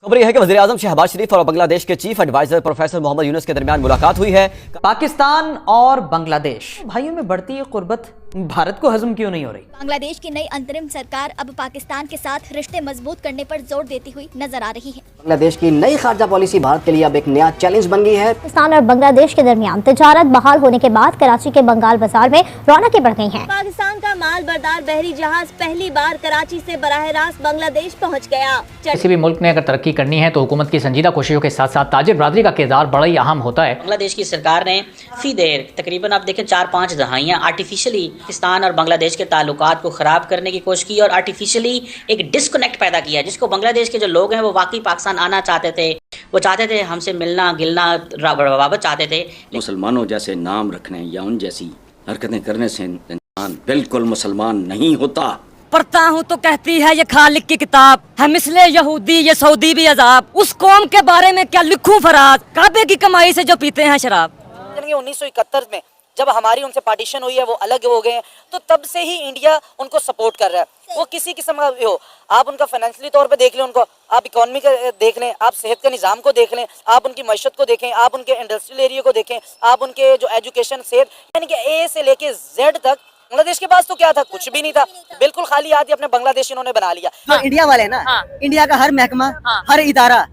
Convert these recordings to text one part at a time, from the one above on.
खबर यह है कि वज़ीर-ए-आज़म शहबाज शरीफ और बांग्लादेश के chief adviser professor Mohammad Yunus के दरमियान मुलाकात हुई है। पाकिस्तान और बांग्लादेश भाइयों में बढ़ती ये कुर्बत भारत को हजम क्यों नहीं हो रही? बांग्लादेश की नई अंतरिम सरकार अब पाकिस्तान के साथ रिश्ते मजबूत करने पर जोर देती हुई नजर आ रही है। बांग्लादेश की नई खारजा पॉलिसी भारत के लिए अब एक नया चैलेंज बन गई है। पाकिस्तान और बांग्लादेश के दरमियान तिजारत बहाल होने के बाद कराची के बंगाल बाजार में रौनकें बढ़ गई हैं। पाकिस्तान का माल बरदार बहरी जहाज पहली बार कराची से बराह रास्त बांग्लादेश पहुंच गया। किसी भी मुल्क ने अगर तरक्की करनी है तो हुकूमत की संजीदा कोशिशों के साथ साथ ताजिर बरादरी का किरदार बड़ा ही अहम होता है। बांग्लादेश की सरकार ने काफी देर तकरीबन आप देखें 4-5 दहाइयाँ आर्टिफिशियली पाकिस्तान और बांग्लादेश के ताल्लुकात को ख़राब करने की कोशिश की और आर्टिफिशियली एक डिस्कनेक्ट पैदा किया, जिसको बांग्लादेश के जो लोग हैं वो वाकई पाकिस्तान आना चाहते थे, वो चाहते थे हमसे मिलना गिलना रवाबत चाहते थे। मुसलमानों जैसे नाम रखने या उन जैसी हरकतें करने से इंसान बिल्कुल मुसलमान नहीं होता। पढ़ता हूँ तो कहती है ये खालिक की किताब है, मिसले यहूदी ये सऊदी भी अजाब, उस कौम के बारे में क्या लिखूं फराज, काबे की कमाई से जो पीते हैं शराब। 1971 में जब हमारी उनसे पार्टीशन हुई है, वो अलग हो गए हैं, तो तब से ही इंडिया उनको सपोर्ट कर रहा है। वो किसी किस्म का भी हो, आप उनका फाइनेंशियली तौर पे देख लें, उनको आप इकोनॉमी का देख लें, आप सेहत के निज़ाम को देख लें, आप उनकी मईशत को देखें, आप उनके इंडस्ट्रियल एरिया को देखें, आप उनके जो एजुकेशन सेहत यानी कि ए से लेके जेड तक। बांग्लादेश के पास तो क्या था, कुछ भी नहीं था, बिल्कुल खाली हाथ अपने बांग्लादेश इन्होंने बना लिया। तो इंडिया वाले ना, इंडिया का हर महकमा, हर इदारा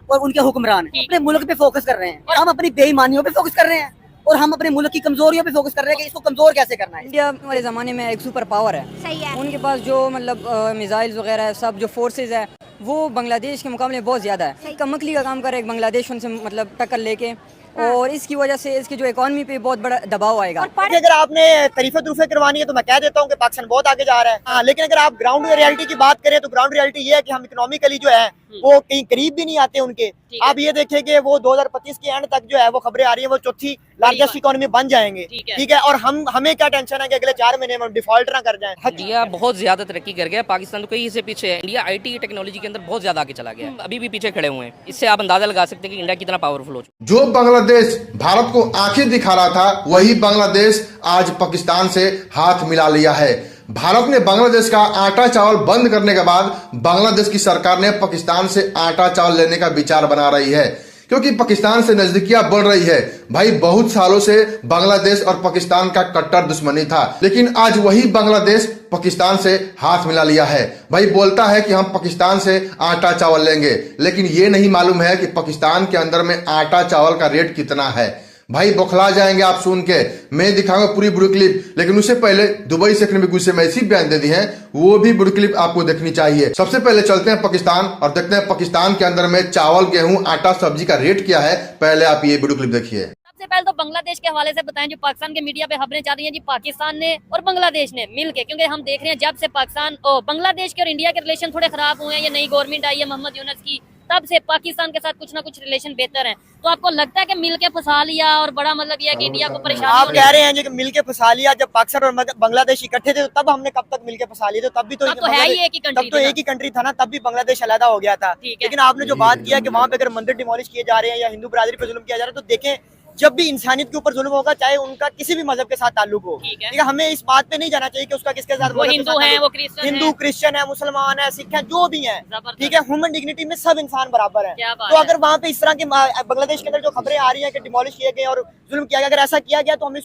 और उनके हुक्मरान अपने मुल्क पे फोकस कर रहे हैं। हम अपनी बेईमानियों पे फोकस कर रहे हैं और हम अपने मुल्क की कमजोरियों पे फोकस कर रहे हैं कि इसको कमजोर कैसे करना है। इंडिया वाले जमाने में एक सुपर पावर है, सही है। उनके पास जो मतलब मिसाइल्स वगैरह है, सब जो फोर्सेज है वो बांग्लादेश के मुकाबले बहुत ज्यादा है। कमकली का काम करे बांग्लादेश उनसे मतलब टक्कर लेके, और इसकी वजह से इसकी जो इकोनॉमी पे बहुत बड़ा दबाव आएगा। अगर आपने तरीफे तुरफे करवानी है तो मैं कह देता हूँ कि पाकिस्तान बहुत आगे जा रहा है। हाँ, लेकिन अगर आप ग्राउंड रियलिटी की बात करें तो ग्राउंड रियलिटी ये है कि हम इकोनॉमिकली जो है वो कहीं करीब भी नहीं आते उनके। आप ये देखें कि वो 2025 के एंड तक जो है वो खबरें आ रही है वो चौथी लार्जेस्ट इकोनॉमी बन जाएंगे। ठीक है, और हमें क्या टेंशन है कि अगले 4 महीने में डिफॉल्ट ना कर जाए। इंडिया बहुत ज्यादा तरक्की कर गया, पाकिस्तान तो कहीं से पीछे है। इंडिया आईटी टेक्नोलॉजी के अंदर बहुत ज्यादा आगे चला गया है, अभी भी पीछे खड़े हुए हैं। इससे आप अंदाजा लगा सकते हैं कि इंडिया कितना पावरफुल हो चुका है। जो बांग्लादेश भारत को आंखें दिखा रहा था, वही बांग्लादेश आज पाकिस्तान से हाथ मिला लिया है। भारत ने बांग्लादेश का आटा चावल बंद करने के बाद बांग्लादेश की सरकार ने पाकिस्तान से आटा चावल लेने का विचार बना रही है, क्योंकि पाकिस्तान से नजदीकियां बढ़ रही है। भाई बहुत सालों से बांग्लादेश और पाकिस्तान का कट्टर दुश्मनी था, लेकिन आज वही बांग्लादेश पाकिस्तान से हाथ मिला लिया है। भाई बोलता है कि हम पाकिस्तान से आटा चावल लेंगे, लेकिन ये नहीं मालूम है कि पाकिस्तान के अंदर में आटा चावल का रेट कितना है। भाई बौखला जाएंगे आप सुन के। मैं दिखाऊंगा पूरी वीडियो क्लिप, लेकिन उससे पहले दुबई से गुस्से में ऐसी बयान दे दी है, वो भी वीडियो क्लिप आपको देखनी चाहिए। सबसे पहले चलते हैं पाकिस्तान और देखते हैं पाकिस्तान के अंदर में चावल, गेहूं, आटा, सब्जी का रेट क्या है। पहले आप ये वीडियो क्लिप देखिए। सबसे पहले तो बांग्लादेश के हवाले से बताएं, जो पाकिस्तान के मीडिया पे खबरें चल रही हैं जी, पाकिस्तान ने और बांग्लादेश ने मिलके, क्योंकि हम देख रहे हैं जब से पाकिस्तान और बांग्लादेश के और इंडिया के रिलेशन थोड़े खराब हुए हैं, ये नई गवर्नमेंट आई है मोहम्मद यूनुस की, तब से पाकिस्तान के साथ कुछ ना कुछ रिलेशन बेहतर हैं। तो आपको लगता है कि मिलके फंसा लिया और बड़ा मतलब यह कि इंडिया को परेशानी आप कह रहे हैं कि मिलके फंसा लिया? जब पाकिस्तान और बांग्लादेश इकट्ठे थे तो तब हमने कब तक मिलके फंसा लिए थे? तब भी तो है ही एक ही कंट्री, तब तो एक ही कंट्री था ना, तब भी बांग्लादेश अलग हो गया था। लेकिन आपने जो बात किया कि वहाँ पे अगर मंदिर डिमोलिश किए जा रहे हैं या हिंदू बरादरी पे जुल्म किया जा रहा है, तो देखें जब भी इंसानियत के ऊपर जुल्म होगा, चाहे उनका किसी भी मजहब के साथ ताल्लुक हो, ठीक है, हमें इस बात पे नहीं जाना चाहिए कि उसका किसके साथ, वो हिंदू है, वो हिंदू क्रिश्चियन है, मुसलमान है, सिख है, जो भी है, ठीक है, ह्यूमन डिग्निटी में सब इंसान बराबर है। तो अगर वहाँ पे इस तरह के बांग्लादेश के अंदर जो खबरें आ रही है कि डिमोलिश किए गए और जुल्म किया गया, अगर ऐसा किया गया तो हम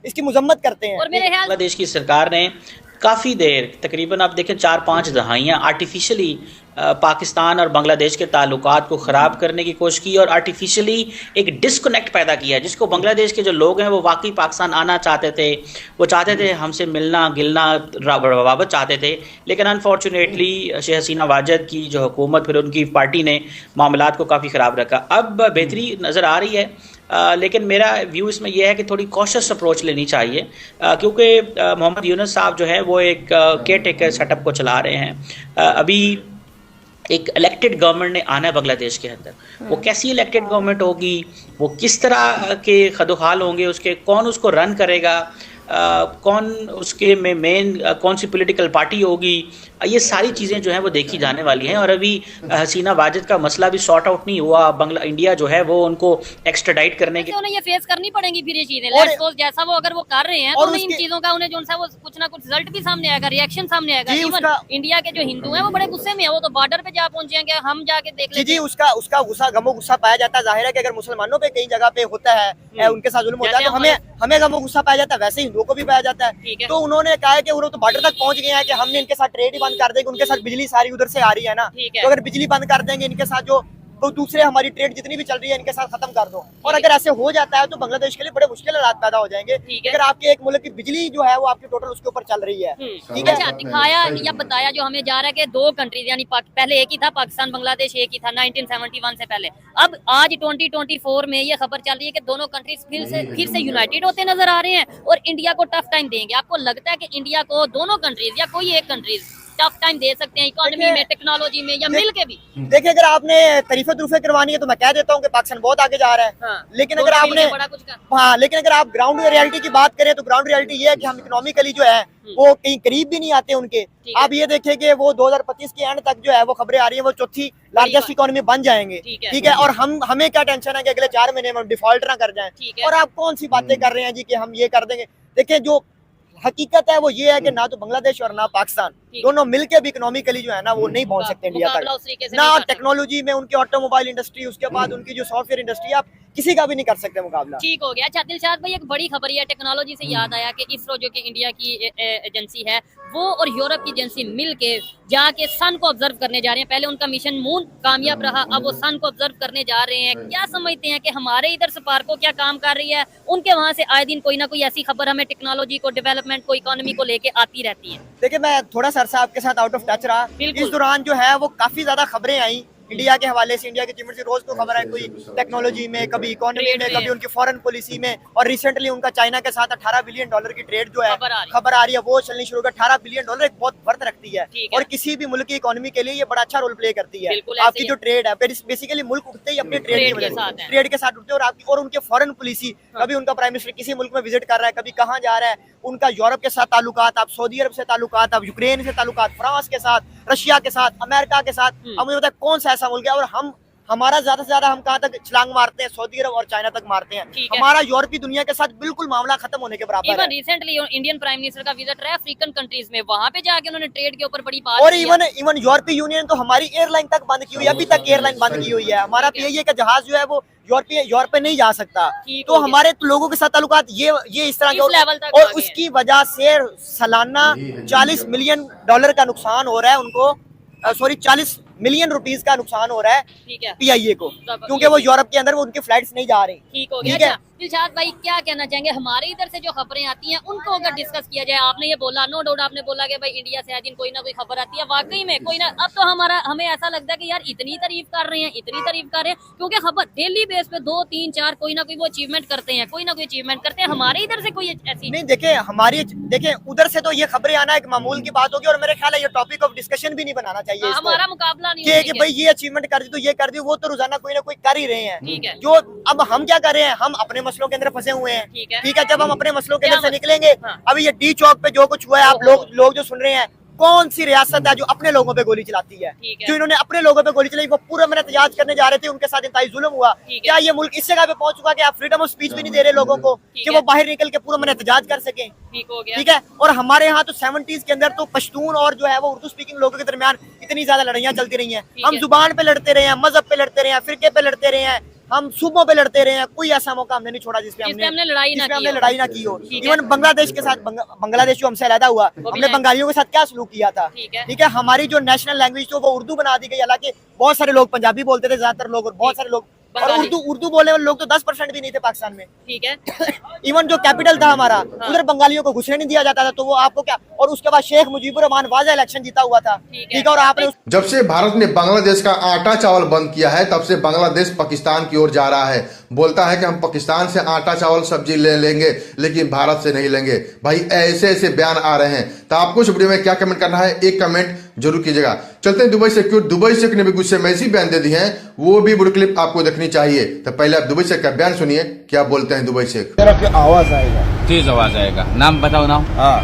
इसकी मुजम्मत करते हैं। बांग्लादेश की सरकार ने काफ़ी देर तकरीबन आप देखें 4-5 दहाइयाँ आर्टिफिशियली पाकिस्तान और बांग्लादेश के ताल्लुकात को ख़राब करने की कोशिश की और आर्टिफिशियली एक डिस्कनेक्ट पैदा किया, जिसको बांग्लादेश के जो लोग हैं वो वाकई पाकिस्तान आना चाहते थे, वो चाहते थे हमसे मिलना गिलना रवाबत चाहते थे। लेकिन अनफॉर्चुनेटली शेख हसीना वाजद की जो हुकूमत, फिर उनकी पार्टी ने मामलात को काफ़ी ख़राब रखा। अब बेहतरी नज़र आ रही है, लेकिन मेरा व्यू इसमें यह है कि थोड़ी कॉशियस अप्रोच लेनी चाहिए, क्योंकि मोहम्मद यूनुस साहब जो है वो एक केयर टेकर सेटअप को चला रहे हैं। अभी एक इलेक्टेड गवर्नमेंट ने आना है बांग्लादेश के अंदर, वो कैसी इलेक्टेड गवर्नमेंट होगी, वो किस तरह के खदोहाल होंगे उसके, कौन उसको रन करेगा, कौन उसके में मेन कौन सी पॉलिटिकल पार्टी होगी, ये सारी चीज़ें जो हैं वो देखी जाने वाली हैं। और अभी हसीना वाजिद का मसला भी सॉर्ट आउट नहीं हुआ। इंडिया जो है वो उनको एक्स्ट्राडाइट करने की, उन्हें ये फेस करनी पड़ेंगी फिर ये चीजें। लेट्स सपोज जैसा वो अगर वो कर रहे हैं तो इन चीजों का उन्हें जो सा वो कुछ ना कुछ रिजल्ट भी सामने आएगा, रिएक्शन सामने आएगा। इवन इंडिया के जो हिंदू हैं वो बड़े गुस्से में है, वो तो बॉर्डर पे जा पहुंचे हैं कि हम जाके देख लेते जी उसका गुस्सा गमो गुस्सा पाया जाता है। जाहिर है कि अगर मुसलमानों पे कई जगह पे होता है उनके साथ जुल्म होता है तो हमें गमो गुस्सा पाया जाता है, वैसे हिंदुओं को भी पाया जाता है। तो उन्होंने कहा है कि वो तो बॉर्डर तक पहुंच गए हैं कि हमने इनके साथ ट्रेड ही बंद कर देंगे, उनके साथ बिजली सारी उधर से आ रही है ना, तो अगर बिजली बंद कर देंगे इनके साथ जो तो दूसरे हमारी ट्रेड जितनी भी चल रही है इनके साथ खत्म कर दो। और अगर ऐसे हो जाता है तो बांग्लादेश के लिए बड़े मुश्किल हालात पैदा हो जाएंगे। अगर आपके एक मुल्क की बिजली जो है वो आपकी टोटल उसके ऊपर चल रही है। ठीक है, अच्छा दिखाया या बताया जो हमें जा रहा है कि दो कंट्रीज यानी पहले एक ही था पाकिस्तान बांग्लादेश, एक ही था 1971 से पहले। अब आज 2024 में ये खबर चल रही है कि दोनों कंट्रीज फिर से यूनाइटेड होते नजर आ रहे हैं और इंडिया को टफ टाइम देंगे। आपको लगता है कि इंडिया को दोनों कंट्रीज या कोई एक कंट्रीज टफ टाइम दे सकते हैं इकोनॉमी में, टेक्नोलॉजी में या मिल के भी? देखिए अगर आपने तरीफे तुरफे करवानी है तो मैं कह देता हूँ कि पाकिस्तान बहुत आगे जा रहा है। लेकिन अगर आपने लेकिन अगर आप ग्राउंड रियलिटी की बात करें तो ग्राउंड रियलिटी ये है कि हम इकोनॉमिकली जो है वो कहीं करीब भी नहीं आते उनके। आप ये देखें कि वो 2025 के एंड तक जो है वो खबरें आ रही है वो चौथी लार्जेस्ट इकोनॉमी बन जाएंगे। ठीक है, और हमें क्या टेंशन है कि अगले 4 महीने में डिफॉल्ट ना कर जाएं। और आप कौन सी बातें कर रहे हैं जी कि हम ये कर देंगे। देखिए जो हकीकत है वो ये है कि ना तो बांग्लादेश और ना पाकिस्तान दोनों मिलके भी इकोनॉमिकली जो है ना वो नहीं पहुंच सकते इंडिया तक। ना टेक्नोलॉजी में उनकी ऑटोमोबाइल इंडस्ट्री, उसके बाद उनकी जो सॉफ्टवेयर इंडस्ट्री, आप किसी का भी नहीं कर सकते मुकाबला। ठीक हो गया। अच्छा दिलशाद भाई एक बड़ी खबर है, टेक्नोलॉजी से याद आया कि इसरो जो कि इंडिया की एजेंसी है वो और यूरोप की एजेंसी मिलके जाके सन को ऑब्जर्व करने जा रहे हैं। पहले उनका मिशन मून कामयाब रहा, अब वो सन को ऑब्जर्व करने जा रहे हैं। क्या समझते हैं कि हमारे इधर स्पार्को क्या काम कर रही है, उनके वहाँ से आए दिन कोई ना कोई ऐसी खबर हमें टेक्नोलॉजी को, डेवलपमेंट को, इकोनॉमी को लेके आती रहती है? देखिए मैं थोड़ा सा अरसा आपके साथ आउट ऑफ टच रहा, इस दौरान जो है वो काफी ज्यादा खबरें आई इंडिया के हवाले से, इंडिया के अचीवमेंट से। रोज को खबर है कोई टेक्नोलॉजी में, कभी इकोनॉमी में, कभी उनकी फॉरेन पॉलिसी में। और रिसेंटली उनका चाइना के साथ $18 बिलियन की ट्रेड जो है खबर आ रही है वो चलनी शुरू हो गई। $18 बिलियन एक बहुत वर्थ रखती है और किसी भी मुल्क की इकोनॉमी के लिए ये बड़ा अच्छा रोल प्ले करती है। आपकी जो ट्रेड है बेसिकली मुल्क उठते ही अपने ट्रेड के साथ उठते हैं। और आपकी और उनके फॉरेन पॉलिसी, कभी उनका प्राइम मिनिस्टर किसी मुल्क में विजिट कर रहा है, कभी कहाँ जा रहा है, उनका यूरोप के साथ ताल्लुकात, आप सऊदी अरब से ताल्लुकात, आप यूक्रेन से ताल्लुकात, फ्रांस के साथ, रशिया के साथ, अमेरिका के साथ। अब मुझे पता है कौन सा ऐसा मुल्क है। और हमारा ज्यादा से ज्यादा हम कहाँ तक छलांग मारते हैं, सऊदी अरब और चाइना तक मारते हैं। हमारा यूरोपीय दुनिया के साथ बिल्कुल मामला खत्म होने के बराबर है। रिसेंटली इंडियन प्राइम मिनिस्टर का विजिट रहा अफ्रीकन कंट्रीज में, वहाँ पे जाके उन्होंने ट्रेड के ऊपर बड़ी बात। और इवन यूरोपीय यूनियन तो हमारी एयरलाइन तक बंद की हुई है, अभी तक एयरलाइन बंद की हुई है। हमारा तो यही है कि जहाज जो है वो यूरोप पे नहीं जा सकता। तो हमारे लोगों के साथ ताल्लुकात ये इस तरह के, और उसकी वजह से सालाना $40 मिलियन का नुकसान हो रहा है उनको, 40 मिलियन रुपीस का नुकसान हो रहा है PIA को, क्योंकि वो यूरोप के अंदर वो उनकी फ्लाइट्स नहीं जा रही। ठीक हो गया। दिलशाद भाई क्या कहना चाहेंगे, हमारे इधर से जो खबरें आती हैं उनको अगर डिस्कस किया जाए? आपने ये बोला, नो डाउट आपने बोला कि भाई इंडिया से आए दिन कोई ना कोई खबर आती है, वाकई में कोई ना। अब तो हमें ऐसा लगता है कि यार इतनी तारीफ कर रहे हैं, क्योंकि खबर डेली बेस पे 2, 3, 4 कोई ना कोई वो अचीवमेंट करते हैं, हमारे इधर से कोई ऐसी नहीं। देखे उधर से तो ये खबरें आना एक मामूल की बात होगी और मेरे ख्याल है ये टॉपिक ऑफ डिस्कशन भी नहीं बनाना चाहिए। हमारा मुकाबला नहीं कि भाई ये अचीवमेंट कर दी तो ये कर दी, वो तो रोजाना कोई ना कोई कर ही रहे हैं। जो अब हम क्या कर रहे हैं, हम अपने मसलों के अंदर फंसे हुए हैं। ठीक है, जब हम अपने मसलों के अंदर से निकलेंगे, अभी ये डी चौक पे जो कुछ हुआ है, आप लोग जो सुन रहे हैं, कौन सी रियासत है जो अपने लोगों पे गोली चलाती है? जो इन्होंने अपने लोगों पे गोली चलाई, वो पूरा मैंने एहतजाज करने जा रहे थे, उनके साथ इंतहाई जुल्म हुआ। क्या ये मुल्क इस जगह पे पहुंच चुका कि आप फ्रीडम ऑफ स्पीच भी नहीं दे रहे लोगों को कि वो बाहर निकल के पूरा मैंने एहतजाज कर सके? ठीक है, और हमारे यहाँ तो 70s के अंदर तो पश्तून और जो है वो उर्दू स्पीकिंग लोगों के दरमियान इतनी ज्यादा लड़ाइयाँ चलती रही हैं। हम जुबान पे लड़ते रहे हैं, मजहब पे लड़ते रहे हैं, फिरके पे लड़ते रहे हैं, हम सूबों पे लड़ते रहे हैं। कोई ऐसा मौका हमने नहीं छोड़ा जिसपे हमने लड़ाई ना की हो। इवन बांग्लादेश के साथ, बांग्लादेश जो हमसे अलहदा हुआ, हमने बंगालियों के साथ क्या सलूक किया था? ठीक है, हमारी जो नेशनल लैंग्वेज तो वो उर्दू बना दी गई। हालांकि बहुत सारे लोग पंजाबी बोलते थे ज्यादातर लोग, और बहुत सारे लोग और उर्दू बोलने वाले लोग तो 10% भी नहीं थे पाकिस्तान में। ठीक है, इवन जो कैपिटल था हमारा, उधर बंगालियों को घुसने नहीं दिया जाता था। तो वो आपको क्या, और उसके बाद शेख मुजीबुर रहमान वाज़ेह इलेक्शन जीता हुआ था। ठीक है, और आपने जब से भारत ने बांग्लादेश का आटा चावल बंद किया है तब से बांग्लादेश पाकिस्तान की ओर जा रहा है। बोलता है कि हम पाकिस्तान से आटा चावल सब्जी ले लेंगे लेकिन भारत से नहीं लेंगे। भाई ऐसे बयान आ रहे हैं। तो आपको इस वीडियो में क्या कमेंट करना है, एक कमेंट जरूर कीजिएगा। चलते हैं दुबई से, क्यों दुबई से ने भी गुस्से में ऐसी बयान दे दी है, वो भी वीडियो क्लिप आपको देखनी चाहिए। तो पहले आप दुबई से का बयान सुनिए, क्या बोलते हैं दुबई से। आवाज आएगा, तेज आवाज आएगा। नाम बताओ, नाम। हाँ,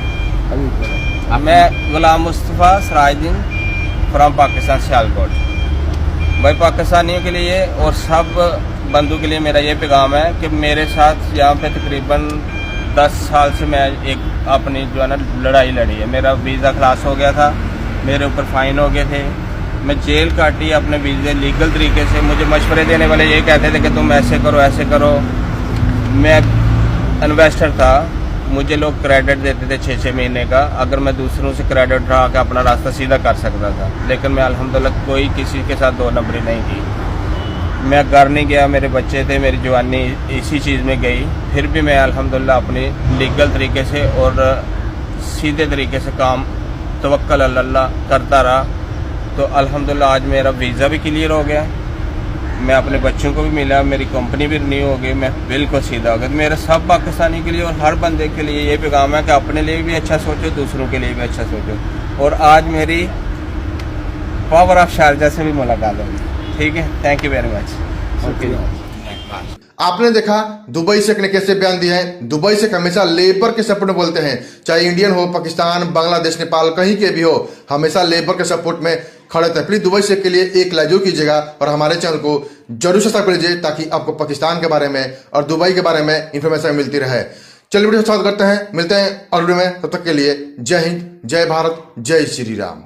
मैं गुलाम मुस्तफ़ा सराजुद्दीन फ्रॉम पाकिस्तान सियालकोट। भाई पाकिस्तानियों के लिए और सब बंधु के लिए मेरा ये पैगाम है कि मेरे साथ यहाँ पे तकरीबन 10 साल से मैं एक अपनी जो है ना लड़ाई लड़ी है। मेरा वीज़ा खलास हो गया था, मेरे ऊपर फ़ाइन हो गए थे, मैं जेल काटी अपने वीज़े लीगल तरीके से। मुझे मशवरे देने वाले ये कहते थे कि तुम ऐसे करो। मैं इन्वेस्टर था, मुझे लोग क्रेडिट देते थे 6-6 महीने का, अगर मैं दूसरों से क्रेडिट उठा के अपना रास्ता सीधा कर सकता था। लेकिन मैं अल्हम्दुलिल्लाह कोई किसी के साथ 2 नंबरी नहीं की। मैं घर नहीं गया, मेरे बच्चे थे, मेरी जवानी इसी चीज़ में गई। फिर भी मैं अल्हम्दुलिल्लाह अपनी लीगल तरीके से और सीधे तरीके से काम तवक्कल अल्लाह करता रहा। तो अल्हम्दुलिल्लाह आज मेरा वीज़ा भी क्लियर हो गया, मैं अपने बच्चों को भी मिला, मेरी कंपनी भी रिन्यू हो गई, मैं बिल्कुल सीधा हो गया। मेरे सब पाकिस्तानी के लिए और हर बंदे के लिए ये पैगाम है कि अपने लिए भी अच्छा सोचो, दूसरों के लिए भी अच्छा सोचो। और आज मेरी पावर ऑफ शारजा से भी मुलाकात होगी। ठीक है, thank you very much. Okay. आपने देखा दुबई से कैसे बयान दिए हैं। दुबई से हमेशा लेबर के सपोर्ट में बोलते हैं, चाहे इंडियन हो, पाकिस्तान, बांग्लादेश, नेपाल, कहीं के भी हो, हमेशा लेबर के सपोर्ट में खड़े थे। प्लीज दुबई से के लिए एक लाइक जरूर कीजिएगा और हमारे चैनल को जरूर सब्सक्राइब कर लीजिए ताकि आपको पाकिस्तान के बारे में और दुबई के बारे में इंफॉर्मेशन मिलती रहे। चलिए वीडियो स्वागत करते हैं, मिलते हैं अगले वीडियो में। तब तक के लिए जय हिंद, जय भारत, जय श्री राम।